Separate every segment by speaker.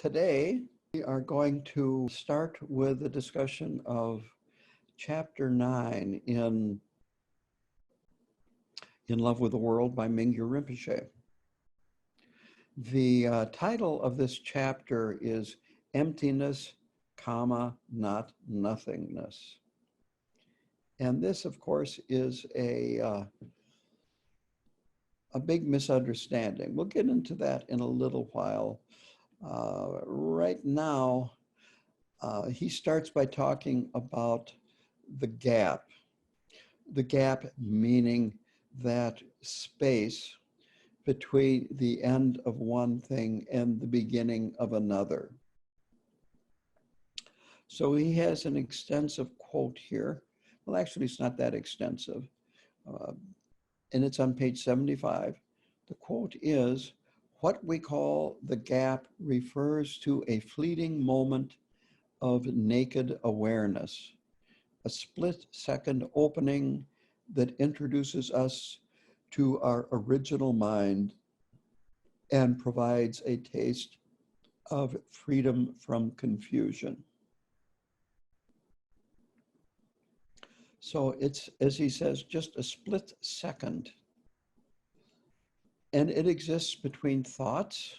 Speaker 1: Today, we are going to start with a discussion of Chapter 9 in Love with the World by Mingyur Rinpoche. The title of this chapter is Emptiness, not Nothingness. And this, of course, is a big misunderstanding. We'll get into that in a little while. Right now, he starts by talking about the gap meaning that space between the end of one thing and the beginning of another. So he has an extensive quote here. Well, actually, it's not that extensive, and it's on page 75. The quote is, "What we call the gap refers to a fleeting moment of naked awareness, a split-second opening that introduces us to our original mind and provides a taste of freedom from confusion." So it's, as he says, just a split second. And it exists between thoughts,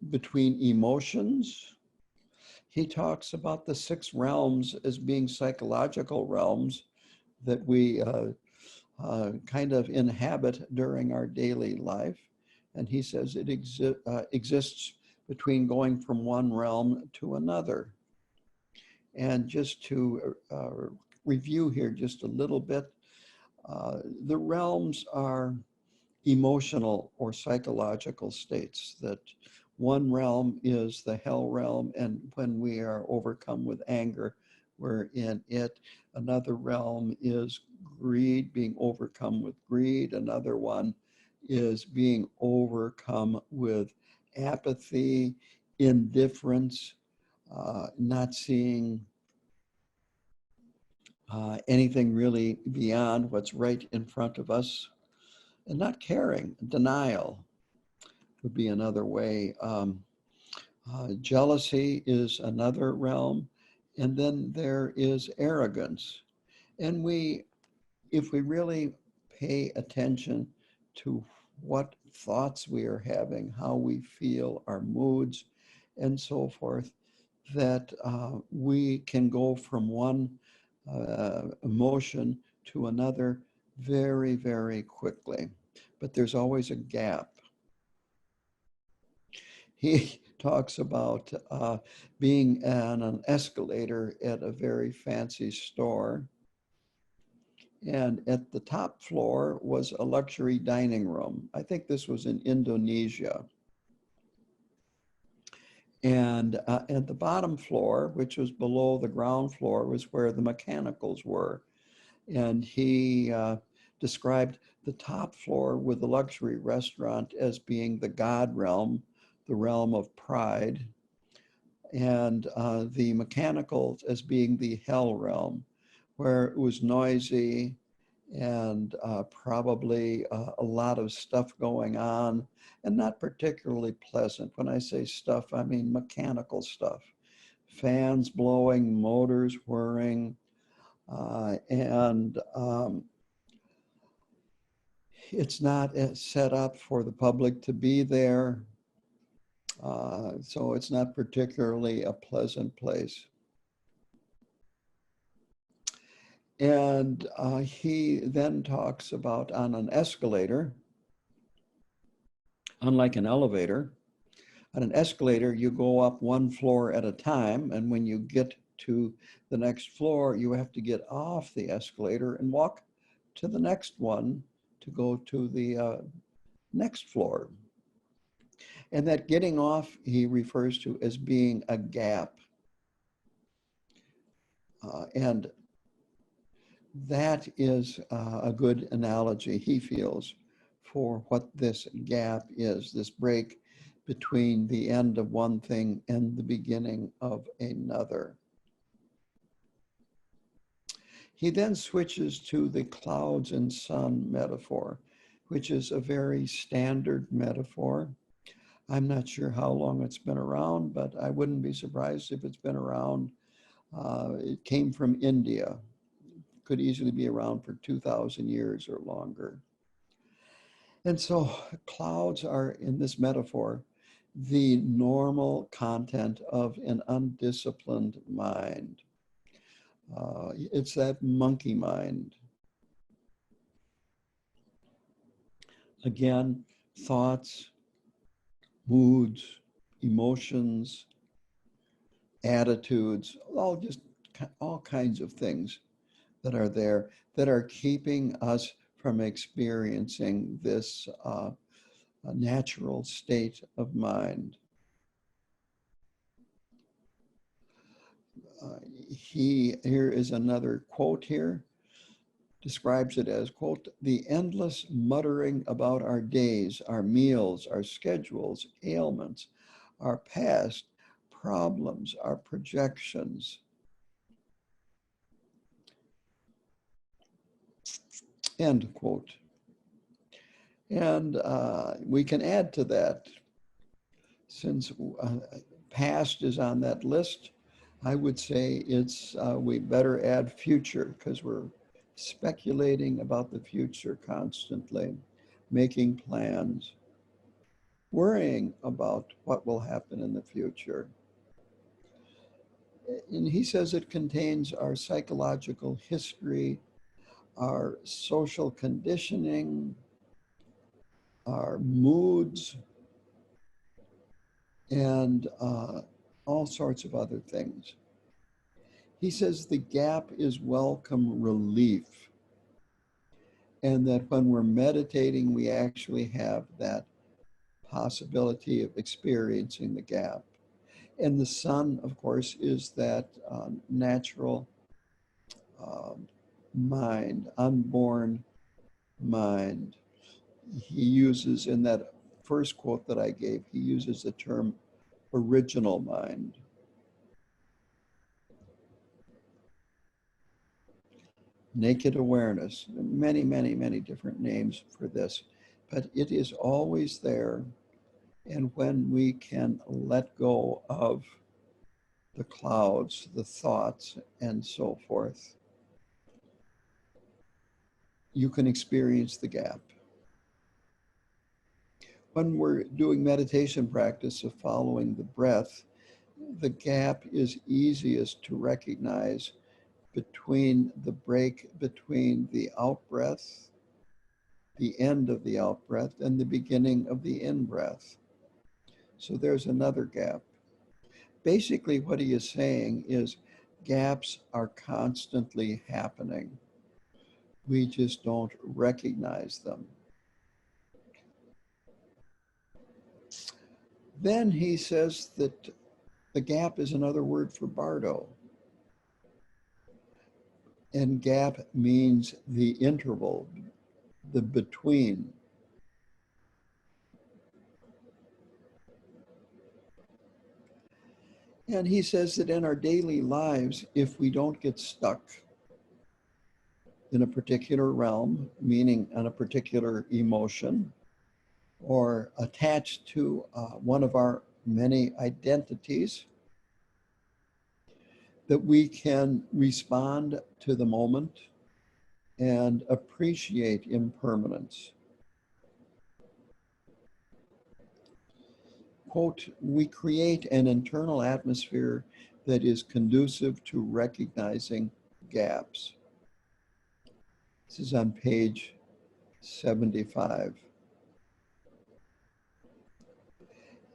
Speaker 1: between emotions. He talks about the 6 realms as being psychological realms that we kind of inhabit during our daily life. And he says it exists between going from one realm to another. And just to review here just a little bit, the realms are emotional or psychological states. That one realm is the hell realm, and when we are overcome with anger, we're in it. Another realm is greed, being overcome with greed. Another one is being overcome with apathy, indifference, not seeing anything really beyond what's right in front of us, and not caring. Denial would be another way. Jealousy is another realm. And then there is arrogance. And if we really pay attention to what thoughts we are having, how we feel, our moods, and so forth, that we can go from one emotion to another very, very quickly. But there's always a gap. He talks about being on an escalator at a very fancy store. And at the top floor was a luxury dining room. I think this was in Indonesia. And at the bottom floor, which was below the ground floor, was where the mechanicals were. And he described the top floor with the luxury restaurant as being the God realm, the realm of pride, and the mechanicals as being the hell realm, where it was noisy and probably a lot of stuff going on and not particularly pleasant. When I say stuff, I mean mechanical stuff. Fans blowing, motors whirring, and it's not set up for the public to be there. So it's not particularly a pleasant place. And he then talks about on an escalator, unlike an elevator, on an escalator, you go up one floor at a time. And when you get to the next floor, you have to get off the escalator and walk to the next one to go to the next floor. And that getting off, he refers to as being a gap. And that is a good analogy, he feels, for what this gap is, this break between the end of one thing and the beginning of another. He then switches to the clouds and sun metaphor, which is a very standard metaphor. I'm not sure how long it's been around, but I wouldn't be surprised if it's been around. It came from India, could easily be around for 2,000 years or longer. And so clouds are, in this metaphor, the normal content of an undisciplined mind. It's that monkey mind. Again, thoughts, moods, emotions, attitudes, all kinds of things that are there that are keeping us from experiencing this natural state of mind. Here is another quote here, describes it as, quote, the endless muttering about our days, our meals, our schedules, ailments, our past, problems, our projections. End quote. And we can add to that, since past is on that list, I would say it's we better add future, because we're speculating about the future constantly, making plans, worrying about what will happen in the future. And he says it contains our psychological history, our social conditioning, our moods, and all sorts of other things. He says the gap is welcome relief, and that when we're meditating, we actually have that possibility of experiencing the gap. And the sun, of course, is that natural mind, unborn mind. He uses, in that first quote that I gave, he uses the term original mind. Naked awareness, many, many, many different names for this, but it is always there. And when we can let go of the clouds, the thoughts, and so forth, you can experience the gap. When we're doing meditation practice of following the breath, the gap is easiest to recognize between the break between the out-breath, the end of the out-breath, and the beginning of the in-breath. So there's another gap. Basically, what he is saying is gaps are constantly happening. We just don't recognize them. Then he says that the gap is another word for bardo. And gap means the interval, the between. And he says that in our daily lives, if we don't get stuck in a particular realm, meaning on a particular emotion, or attached to one of our many identities, that we can respond to the moment and appreciate impermanence. Quote, we create an internal atmosphere that is conducive to recognizing gaps. This is on page 75.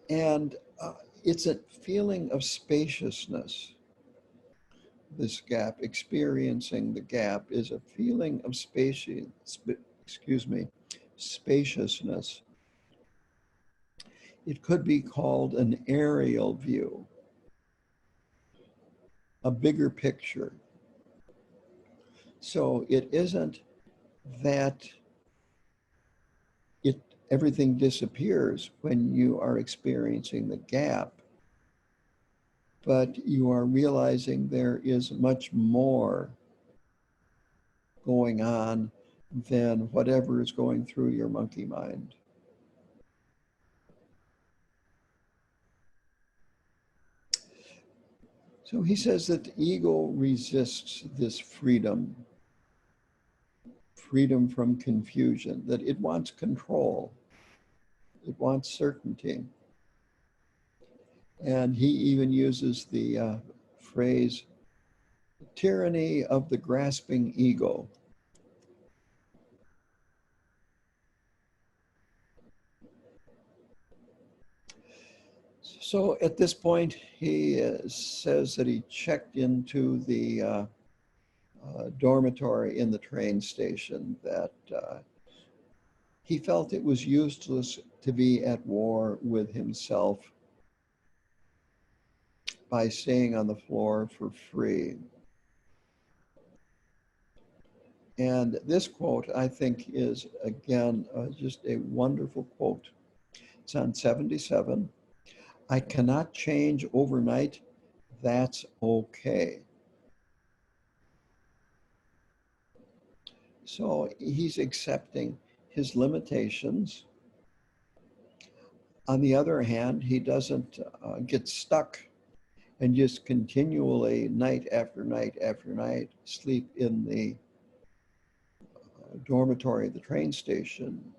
Speaker 1: And it's a feeling of spaciousness. This gap, experiencing the gap, is a feeling of spaciousness. It could be called an aerial view, a bigger picture. So it isn't that everything disappears when you are experiencing the gap, but you are realizing there is much more going on than whatever is going through your monkey mind. So he says that the ego resists this freedom from confusion, that it wants control, it wants certainty. And he even uses the phrase, tyranny of the grasping ego. So at this point, he says that he checked into the dormitory in the train station, that he felt it was useless to be at war with himself by staying on the floor for free. And this quote, I think, is, again, just a wonderful quote. It's on 77. I cannot change overnight. That's okay. So he's accepting his limitations. On the other hand, he doesn't get stuck and just continually, night after night after night, sleep in the dormitory at the train station.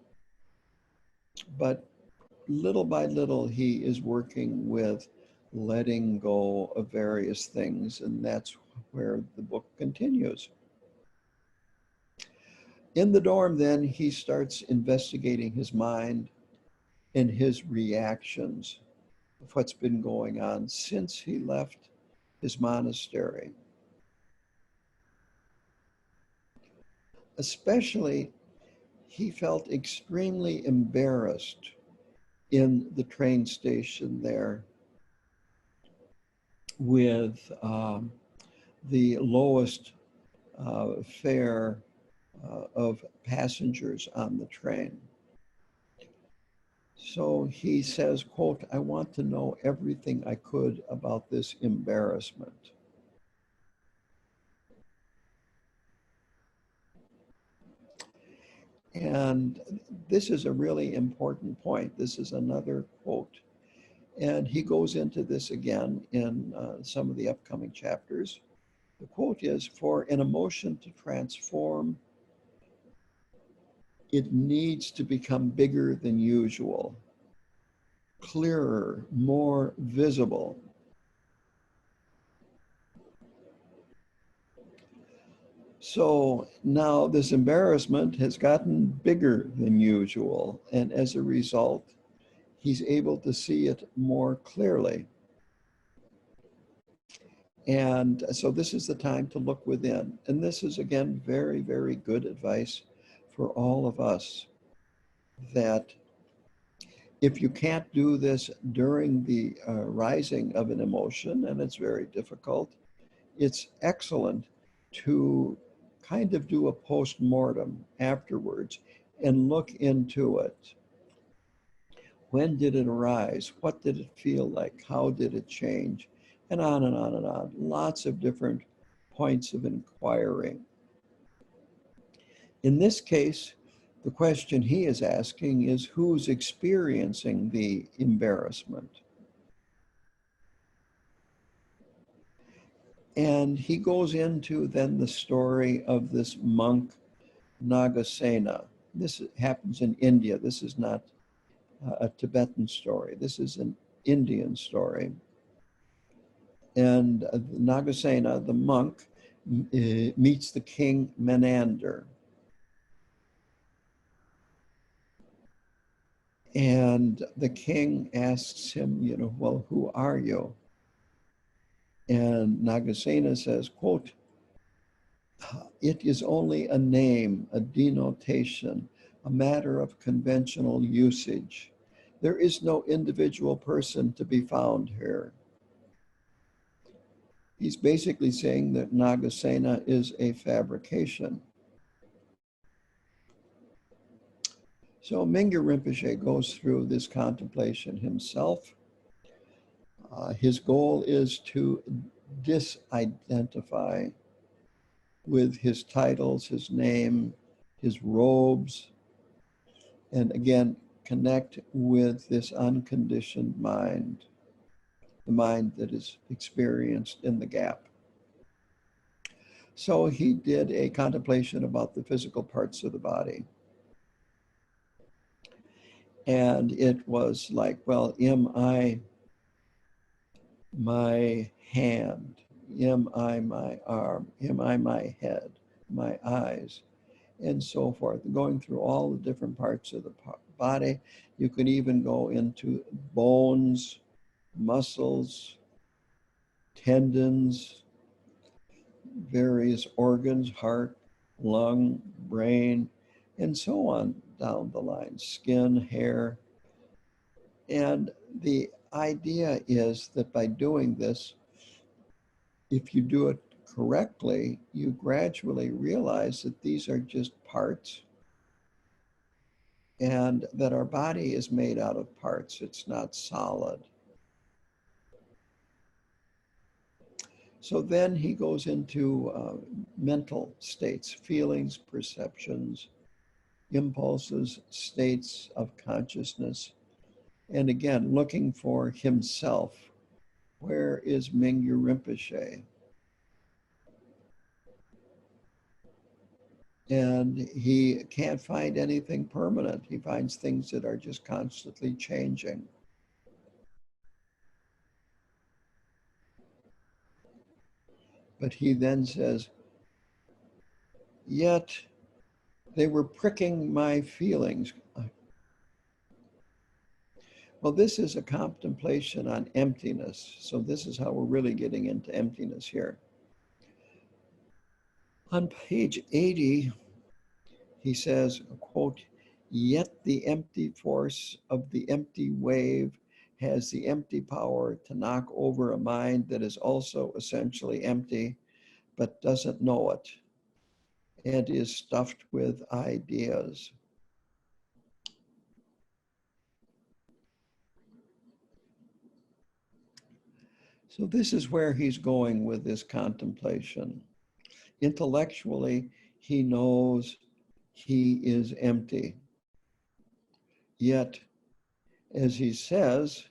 Speaker 1: But little by little, he is working with letting go of various things, and that's where the book continues. In the dorm, then, he starts investigating his mind and his reactions of what's been going on since he left his monastery. Especially, he felt extremely embarrassed in the train station there with the lowest fare of passengers on the train. So he says, quote, I want to know everything I could about this embarrassment. And this is a really important point. This is another quote. And he goes into this again in some of the upcoming chapters. The quote is, for an emotion to transform, it needs to become bigger than usual, clearer, more visible. So now this embarrassment has gotten bigger than usual, and as a result, he's able to see it more clearly. And so this is the time to look within. And this is, again, very, very good advice for all of us, that if you can't do this during the rising of an emotion, and it's very difficult, it's excellent to kind of do a post-mortem afterwards and look into it. When did it arise? What did it feel like? How did it change? And on and on and on. Lots of different points of inquiry. In this case, the question he is asking is, who's experiencing the embarrassment? And he goes into then the story of this monk, Nagasena. This happens in India. This is not a Tibetan story. This is an Indian story. And Nagasena, the monk, meets the king Menander. And the king asks him, well, who are you? And Nagasena says, quote, it is only a name, a denotation, a matter of conventional usage. There is no individual person to be found here. He's basically saying that Nagasena is a fabrication. So Mingyur Rinpoche goes through this contemplation himself. His goal is to disidentify with his titles, his name, his robes, and again, connect with this unconditioned mind the mind that is experienced in the gap. So he did a contemplation about the physical parts of the body. And it was like, well, am I my hand? Am I my arm? Am I my head, my eyes, and so forth? Going through all the different parts of the body. You could even go into bones, muscles, tendons, various organs, heart, lung, brain, and so on down the line, skin, hair. And the idea is that by doing this, if you do it correctly, you gradually realize that these are just parts and that our body is made out of parts. It's not solid. So then he goes into mental states, feelings, perceptions, impulses, states of consciousness. And again, looking for himself. Where is Mingyur Rinpoche? And he can't find anything permanent. He finds things that are just constantly changing. But he then says, yet they were pricking my feelings. Well, this is a contemplation on emptiness. So this is how we're really getting into emptiness here. On page 80, he says, quote, yet the empty force of the empty wave has the empty power to knock over a mind that is also essentially empty, but doesn't know it and is stuffed with ideas. So this is where he's going with this contemplation. Intellectually, he knows he is empty. Yet, as he says,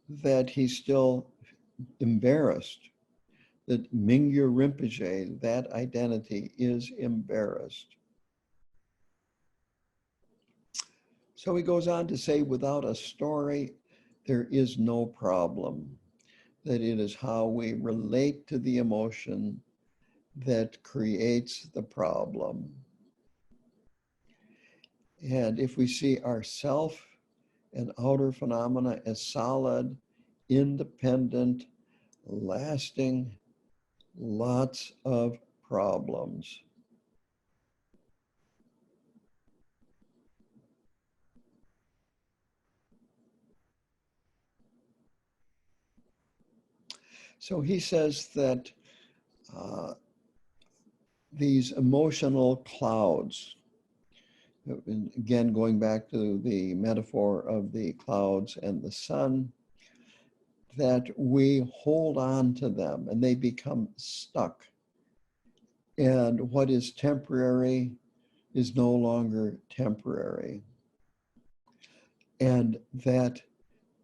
Speaker 1: that he's still embarrassed, that Mingyur Rinpoche, that identity, is embarrassed. So he goes on to say, without a story, there is no problem, that it is how we relate to the emotion that creates the problem. And if we see ourself and outer phenomena as solid, independent, lasting, lots of problems. So he says that these emotional clouds, again, going back to the metaphor of the clouds and the sun, that we hold on to them and they become stuck. And what is temporary is no longer temporary. And that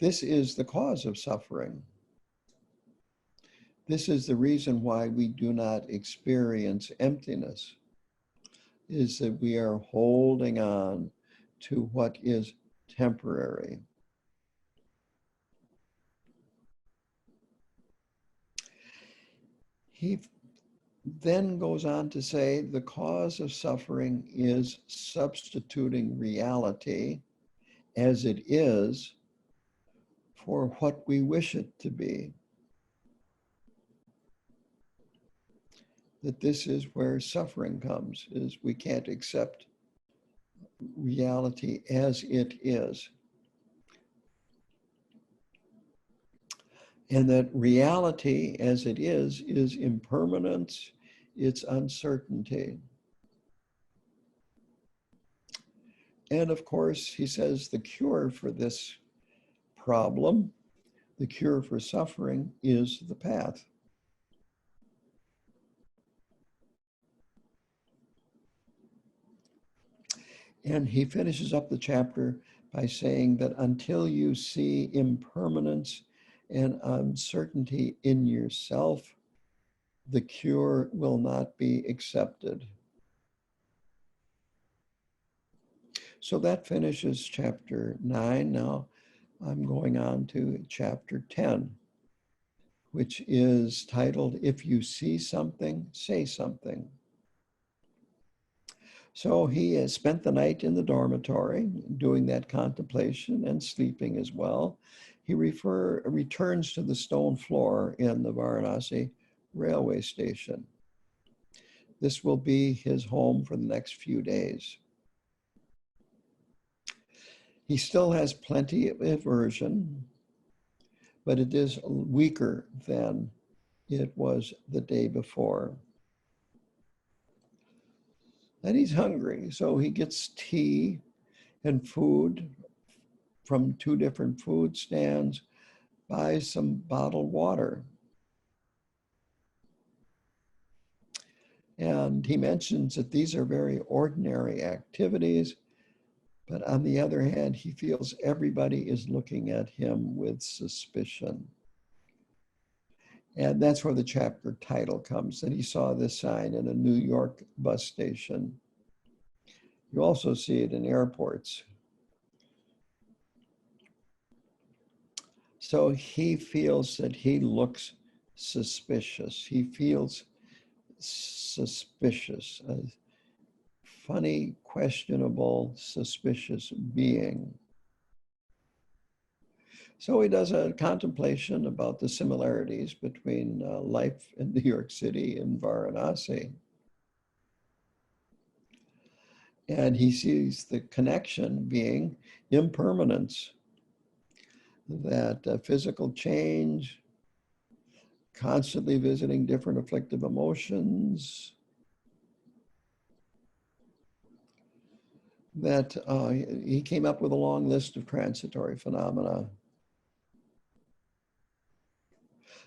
Speaker 1: this is the cause of suffering. This is the reason why we do not experience emptiness, is that we are holding on to what is temporary. He then goes on to say the cause of suffering is substituting reality as it is for what we wish it to be. That this is where suffering comes, is we can't accept reality as it is. And that reality as it is impermanence, it's uncertainty. And of course, he says the cure for this problem, the cure for suffering, is the path. And he finishes up the chapter by saying that until you see impermanence and uncertainty in yourself, the cure will not be accepted. So that finishes chapter 9. Now I'm going on to chapter 10, which is titled, If You See Something, Say Something. So he has spent the night in the dormitory doing that contemplation and sleeping as well. He returns to the stone floor in the Varanasi railway station. This will be his home for the next few days. He still has plenty of aversion, but it is weaker than it was the day before. And he's hungry, so he gets tea and food from 2 different food stands, buys some bottled water. And he mentions that these are very ordinary activities, but on the other hand, he feels everybody is looking at him with suspicion. And that's where the chapter title comes, that he saw this sign in a New York bus station. You also see it in airports. So he feels that he looks suspicious. He feels suspicious, a funny, questionable, suspicious being. So he does a contemplation about the similarities between life in New York City and Varanasi. And he sees the connection being impermanence, that physical change, constantly visiting different afflictive emotions, that he came up with a long list of transitory phenomena.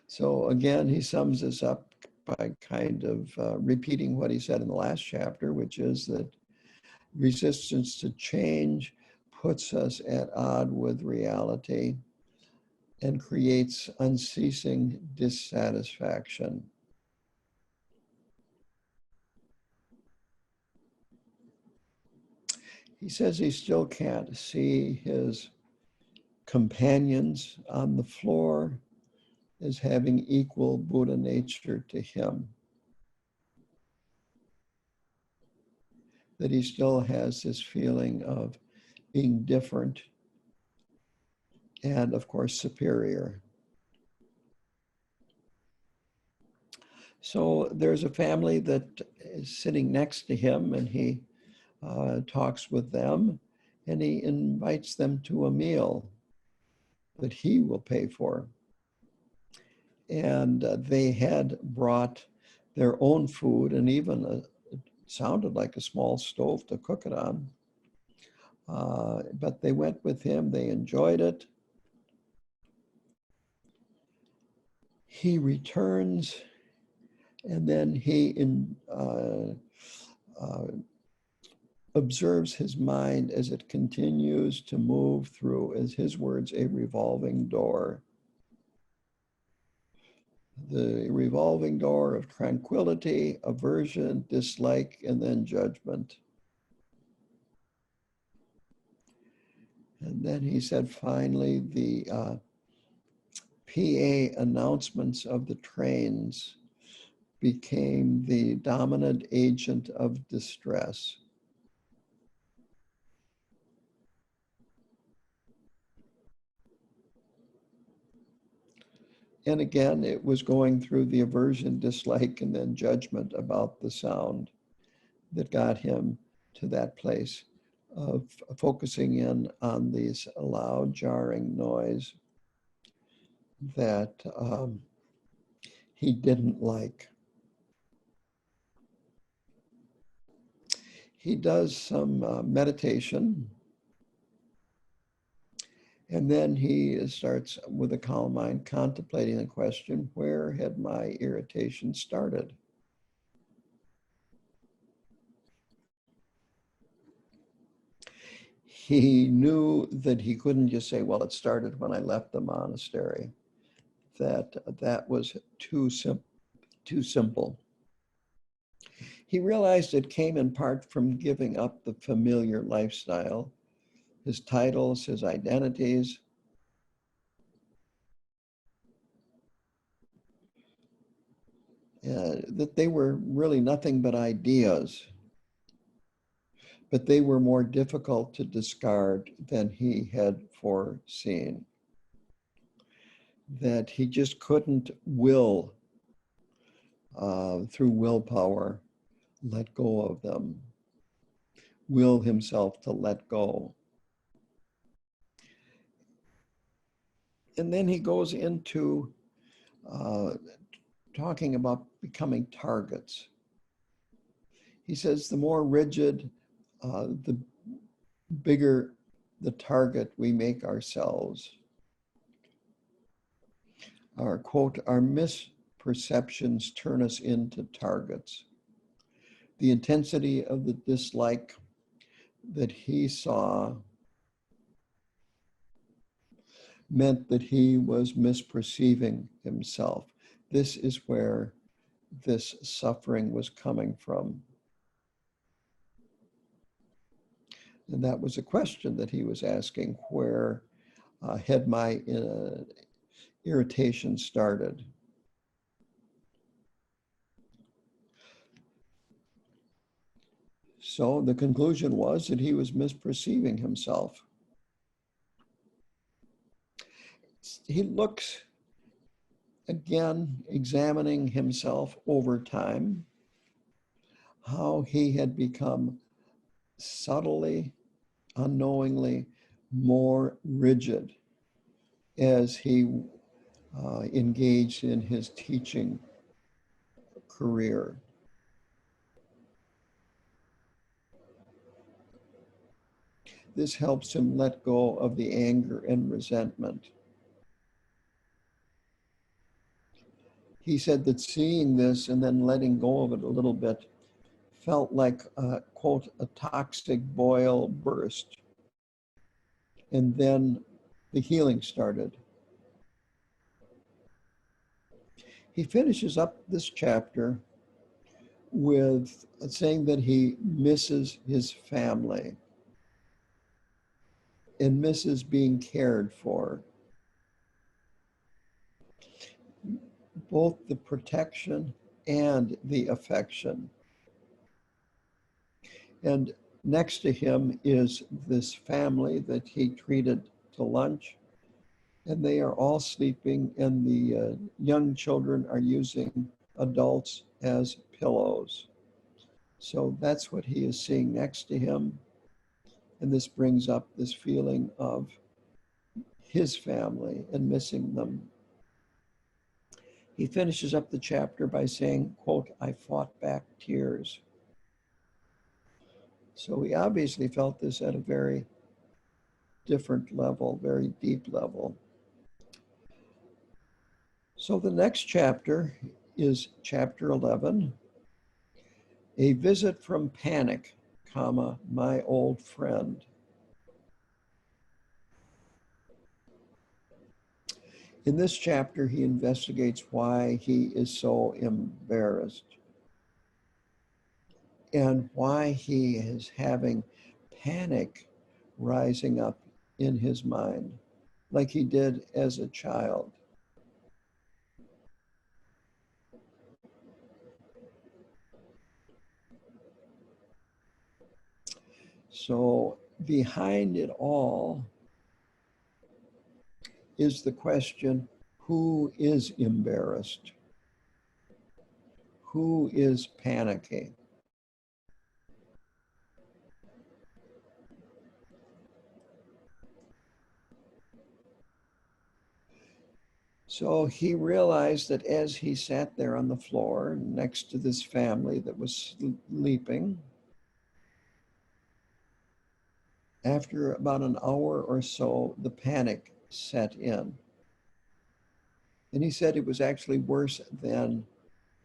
Speaker 1: So again, he sums this up by kind of repeating what he said in the last chapter, which is that resistance to change puts us at odds with reality and creates unceasing dissatisfaction. He says he still can't see his companions on the floor as having equal Buddha nature to him. That he still has this feeling of being different and, of course, superior. So there's a family that is sitting next to him, and he talks with them, and he invites them to a meal that he will pay for. And they had brought their own food, and even it sounded like a small stove to cook it on. But they went with him, they enjoyed it. He returns, and then he observes his mind as it continues to move through, as his words, a revolving door. The revolving door of tranquility, aversion, dislike, and then judgment. And then he said, finally, the PA announcements of the trains became the dominant agent of distress. And again, it was going through the aversion, dislike, and then judgment about the sound that got him to that place of focusing in on these loud, jarring noise that he didn't like. He does some meditation, and then he starts with a calm mind contemplating the question, where had my irritation started? He knew that he couldn't just say, well, it started when I left the monastery. that that was too simple. He realized it came in part from giving up the familiar lifestyle, his titles, his identities. That they were really nothing but ideas, but they were more difficult to discard than he had foreseen. That he just couldn't will, through willpower, let go of them, will himself to let go. And then he goes into talking about becoming targets. He says the more rigid, the bigger the target we make ourselves. Our quote, our misperceptions turn us into targets. The intensity of the dislike that he saw meant that he was misperceiving himself. This is where this suffering was coming from. And that was a question that he was asking, where had my irritation started? So the conclusion was that he was misperceiving himself. He looks, again, examining himself over time, how he had become subtly, unknowingly more rigid as he engaged in his teaching career. This helps him let go of the anger and resentment. He said that seeing this and then letting go of it a little bit felt like, quote, a toxic boil burst. And then the healing started. He finishes up this chapter with saying that he misses his family and misses being cared for. Both the protection and the affection. And next to him is this family that he treated to lunch, and they are all sleeping, and the young children are using adults as pillows. So that's what he is seeing next to him. And this brings up this feeling of his family and missing them. He finishes up the chapter by saying, quote, I fought back tears. So he obviously felt this at a very different level, very deep level. So the next chapter is chapter 11, A Visit from Panic, comma, my old friend. In this chapter, he investigates why he is so embarrassed and why he is having panic rising up in his mind, like he did as a child. So behind it all is the question, who is embarrassed? Who is panicking? So he realized that as he sat there on the floor next to this family that was sleeping, after about an hour or so, the panic set in. And he said it was actually worse than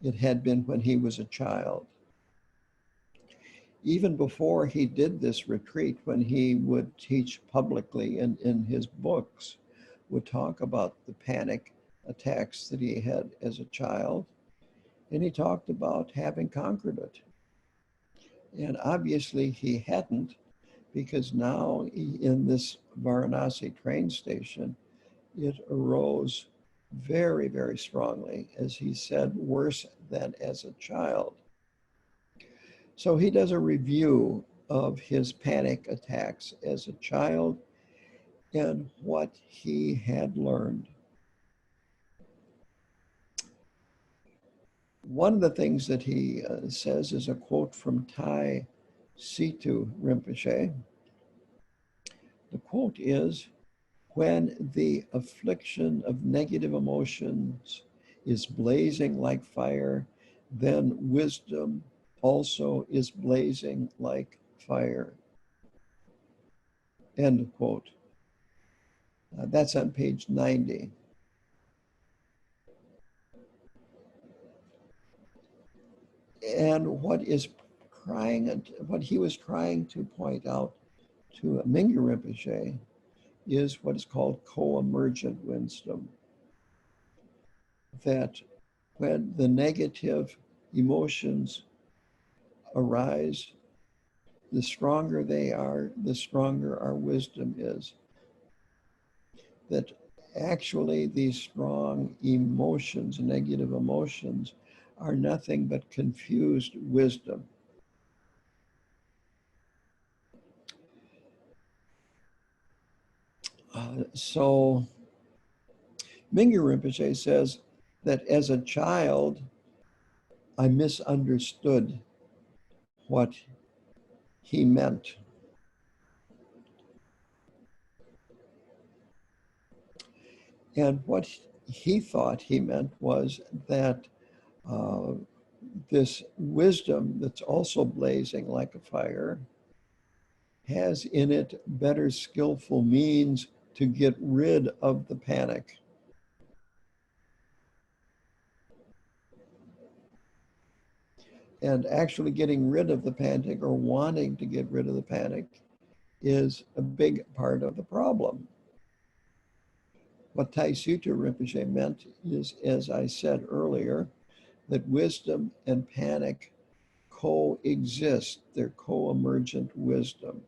Speaker 1: it had been when he was a child. Even before he did this retreat, when he would teach publicly in his books, would talk about the panic attacks that he had as a child, and he talked about having conquered it. And obviously he hadn't, because now in this Varanasi train station, it arose very, very strongly, as he said, worse than as a child. So he does a review of his panic attacks as a child and what he had learned. One of the things that he says is a quote from Tai Situ Rinpoche. The quote is, "When the affliction of negative emotions is blazing like fire, then wisdom also is blazing like fire." End quote. That's on page 90. And what he was trying to point out to Mingyur Rinpoche is what is called co-emergent wisdom. That when the negative emotions arise, the stronger they are, the stronger our wisdom is. That actually these strong emotions, negative emotions, are nothing but confused wisdom. So Mingyur Rinpoche says that as a child, I misunderstood what he meant. And what he thought he meant was that this wisdom that's also blazing like a fire has in it better skillful means to get rid of the panic. And actually getting rid of the panic, or wanting to get rid of the panic, is a big part of the problem. What Tai Situ Rinpoche meant is, as I said earlier, that wisdom and panic coexist. They're co-emergent wisdom.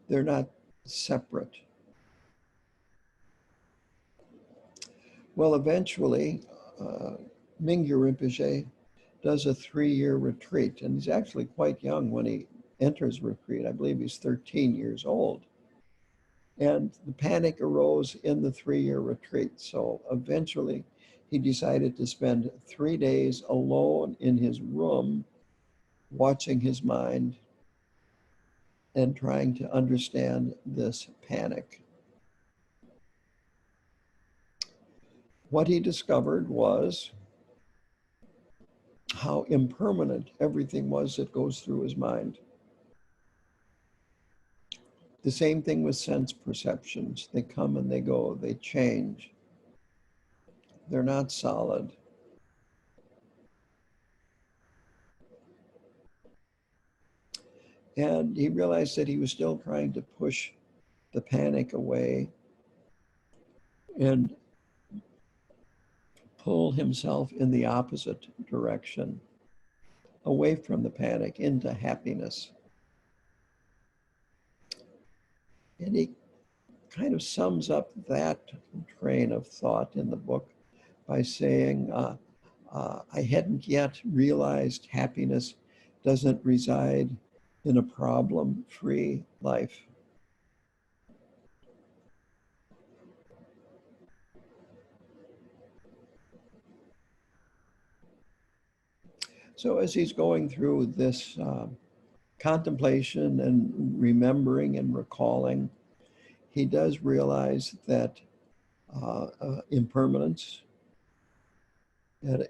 Speaker 1: They're not separate. Well, eventually, Mingyur Rinpoche does a 3-year retreat, and he's actually quite young when he enters retreat. I believe he's 13 years old. And the panic arose in the 3-year retreat. So eventually he decided to spend 3 days alone in his room, watching his mind and trying to understand this panic. What he discovered was how impermanent everything was that goes through his mind. The same thing with sense perceptions. They come and they go, they change. They're not solid. And he realized that he was still trying to push the panic away and pull himself in the opposite direction, away from the panic into happiness. And he kind of sums up that train of thought in the book by saying, I hadn't yet realized happiness doesn't reside in a problem-free life. So as he's going through this contemplation and remembering and recalling, he does realize that impermanence,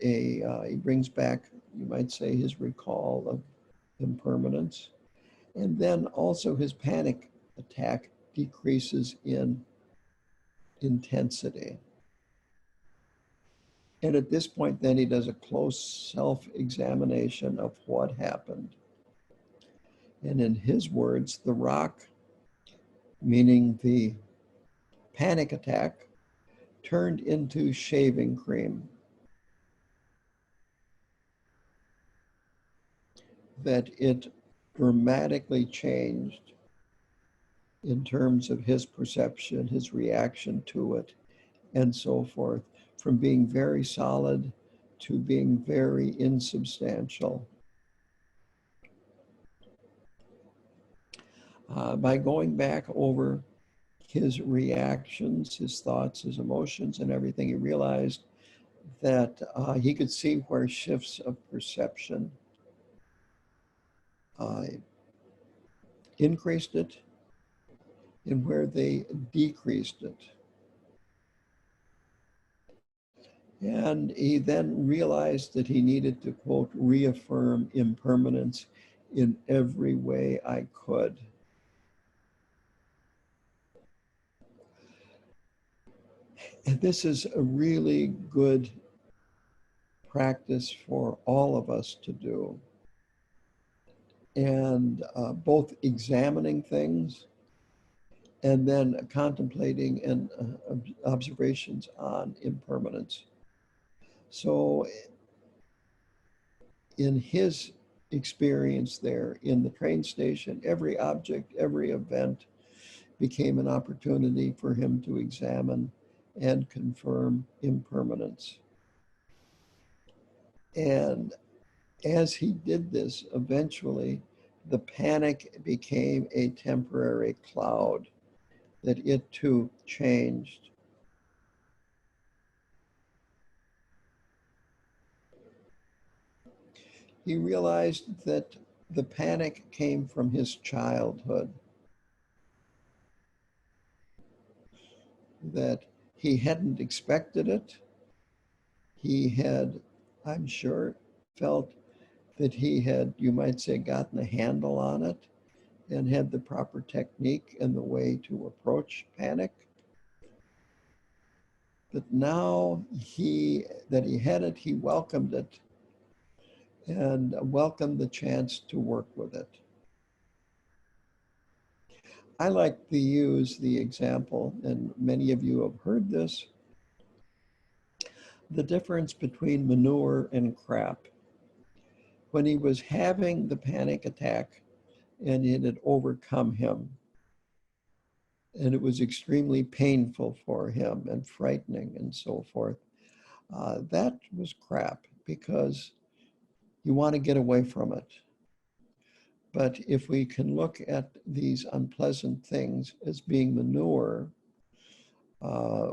Speaker 1: he brings back, you might say, his recall of impermanence. And then also his panic attack decreases in intensity. And at this point, then he does a close self-examination of what happened. And in his words, the rock, meaning the panic attack, turned into shaving cream. That it dramatically changed in terms of his perception, his reaction to it, and so forth, from being very solid to being very insubstantial. By going back over his reactions, his thoughts, his emotions, and everything, he realized that he could see where shifts of perception increased it and where they decreased it. And he then realized that he needed to, quote, reaffirm impermanence in every way I could. And this is a really good practice for all of us to do. And both examining things and then contemplating and observations on impermanence. So in his experience there in the train station, every object, every event became an opportunity for him to examine and confirm impermanence. And as he did this, eventually the panic became a temporary cloud, that it too changed. He realized that the panic came from his childhood, that he hadn't expected it. He had, I'm sure, felt that he had, you might say, gotten a handle on it and had the proper technique and the way to approach panic. But now that he had it, he welcomed it and welcomed the chance to work with it. I like to use the example, and many of you have heard this, the difference between manure and crap. When he was having the panic attack and it had overcome him, and it was extremely painful for him and frightening and so forth, that was crap, because you want to get away from it. But if we can look at these unpleasant things as being manure,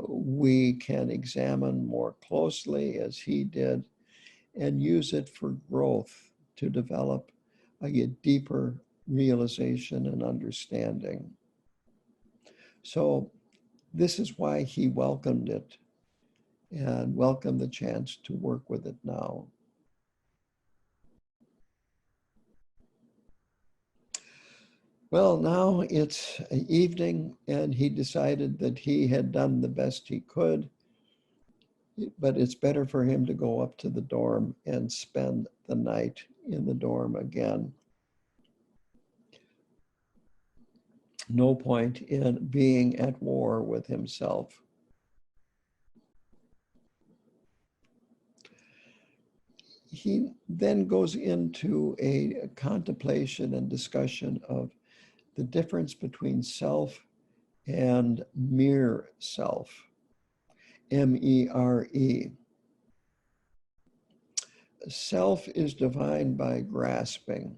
Speaker 1: we can examine more closely, as he did, and use it for growth to develop a deeper realization and understanding. So this is why he welcomed it and welcomed the chance to work with it now. Well, now it's evening, and he decided that he had done the best he could, but it's better for him to go up to the dorm and spend the night in the dorm again. No point in being at war with himself. He then goes into a contemplation and discussion of the difference between self and mere self, M-E-R-E. Self is defined by grasping.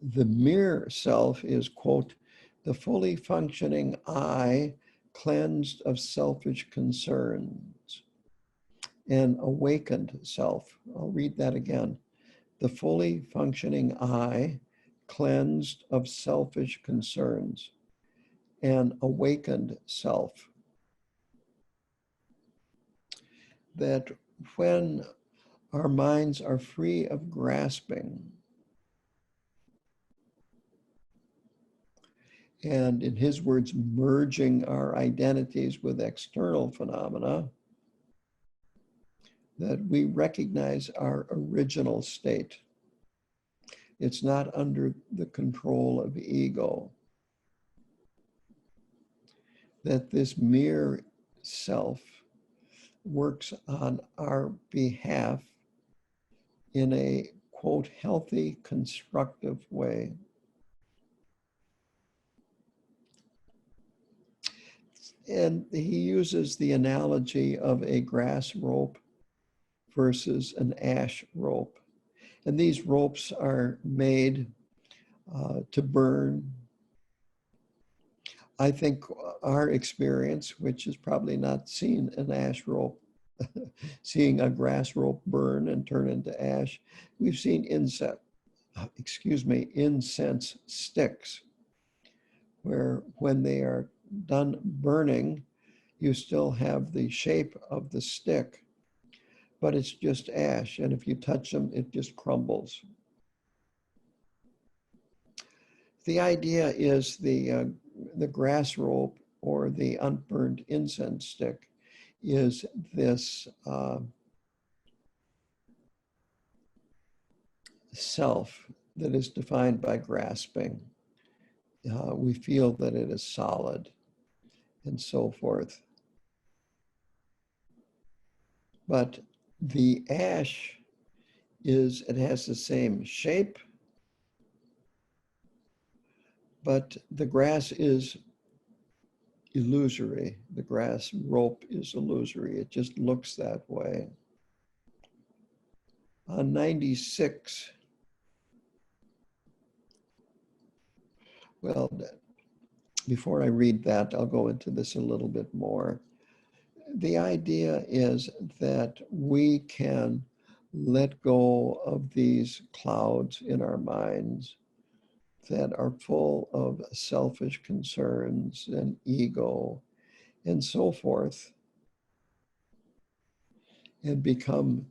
Speaker 1: The mere self is, quote, the fully functioning I, cleansed of selfish concerns, and awakened self. I'll read that again. The fully functioning I, cleansed of selfish concerns, and awakened self. That when our minds are free of grasping, and in his words, merging our identities with external phenomena, that we recognize our original state. It's not under the control of ego. that this mere self works on our behalf in a, quote, healthy, constructive way. And he uses the analogy of a grass rope versus an ash rope. And these ropes are made to burn. I think our experience, which is probably not seen an ash rope, seeing a grass rope burn and turn into ash, we've seen incense sticks, where when they are done burning, you still have the shape of the stick, but it's just ash. And if you touch them, it just crumbles. The idea is the grass rope or the unburned incense stick is this self that is defined by grasping. We feel that it is solid and so forth. But the ash it has the same shape, but the grass is illusory. The grass rope is illusory. It just looks that way. On 96, well, before I read that, I'll go into this a little bit more. The idea is that we can let go of these clouds in our minds that are full of selfish concerns and ego and so forth, and become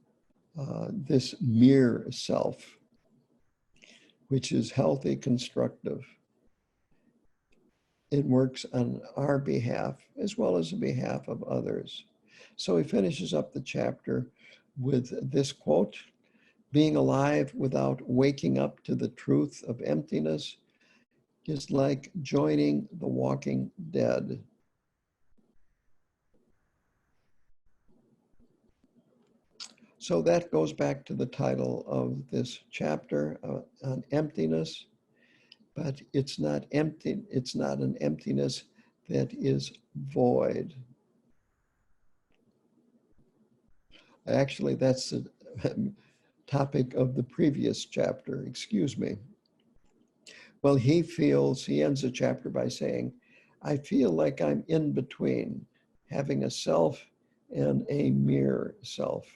Speaker 1: this mere self, which is healthy, constructive. It works on our behalf as well as the behalf of others. So he finishes up the chapter with this quote: "Being alive without waking up to the truth of emptiness is like joining the walking dead." So that goes back to the title of this chapter on emptiness, but it's not empty. It's not an emptiness that is void. Actually, that's the topic of the previous chapter, excuse me. Well, he ends the chapter by saying, "I feel like I'm in between, having a self and a mere self."